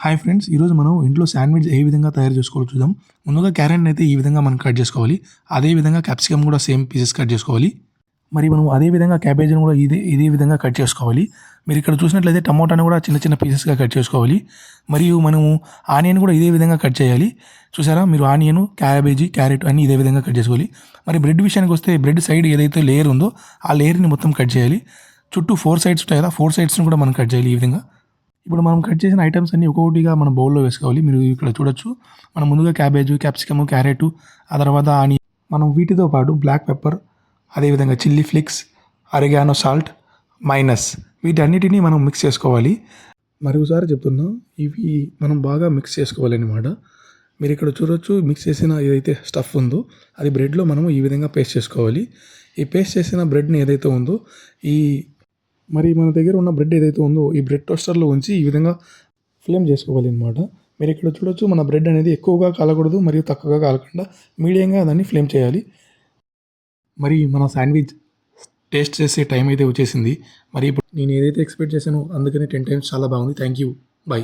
Hi friends, ఈరోజు మనం ఇంట్లో శాండ్విచ్ ఏ విధంగా తయారు చేసుకోవాలో చూద్దాం. ముందుగా క్యారెట్ని అయితే ఈ విధంగా మనం కట్ చేసుకోవాలి. అదే విధంగా క్యాప్సికమ్ కూడా సేమ్ పీసెస్ కట్ చేసుకోవాలి. మరి మనం అదే విధంగా క్యాబేజీని కూడా ఇదే విధంగా కట్ చేసుకోవాలి. మీరు ఇక్కడ చూసినట్లయితే టమోటాని కూడా చిన్న చిన్న పీసెస్గా కట్ చేసుకోవాలి. మరియు మనము ఆనియన్ కూడా ఇదే విధంగా కట్ చేయాలి. చూసారా, మీరు ఆనియన్, క్యాబేజీ, క్యారెట్ అన్ని ఇదే విధంగా కట్ చేసుకోవాలి. మరి బ్రెడ్ విషయానికి వస్తే బ్రెడ్ సైడ్ ఏదైతే లేయర్ ఉందో ఆ లేయర్ని మొత్తం కట్ చేయాలి. చుట్టూ 4 సైడ్స్ ఉంటాయి కదా, 4 సైడ్స్ని కూడా మనం కట్ చేయాలి ఈ విధంగా. ఇప్పుడు మనం కట్ చేసిన ఐటమ్స్ అన్నీ ఒక్కొక్కటిగా మన బౌల్లో వేసుకోవాలి. మీరు ఇక్కడ చూడొచ్చు, మనం ముందుగా క్యాబేజు, క్యాప్సికము, క్యారెట్, ఆ తర్వాత ఆనియన్, మనం వీటితో పాటు బ్లాక్ పెప్పర్, అదేవిధంగా చిల్లీ ఫ్లేక్స్, అరిగానో సాల్ట్, మైనస్, వీటన్నిటిని మనం మిక్స్ చేసుకోవాలి. మరొకసారి చెప్తున్నా, ఇవి మనం బాగా మిక్స్ చేసుకోవాలి అన్నమాట. మీరు ఇక్కడ చూడొచ్చు, మిక్స్ చేసిన ఏదైతే స్టఫ్ ఉందో అది బ్రెడ్లో మనము ఈ విధంగా పేస్ట్ చేసుకోవాలి. ఈ పేస్ట్ చేసిన బ్రెడ్ని ఏదైతే ఉందో మరి మన దగ్గర ఉన్న బ్రెడ్ ఏదైతే ఉందో ఈ బ్రెడ్ టోస్టర్లో ఉంచి ఈ విధంగా ఫ్లేమ్ చేసుకోవాలి అనమాట. మీరు ఇక్కడ చూడొచ్చు, మన బ్రెడ్ అనేది ఎక్కువగా కాలకూడదు మరియు తక్కువగా కాలకుండా మీడియంగా దాన్ని ఫ్లేమ్ చేయాలి. మరి మన శాండ్విచ్ టేస్ట్ చేసే టైం అయితే వచ్చేసింది. మరి ఇప్పుడు నేను ఏదైతే ఎక్స్పెక్ట్ చేశానో అందుకని 10 టైమ్స్ చాలా బాగుంది. Thank you. బాయ్.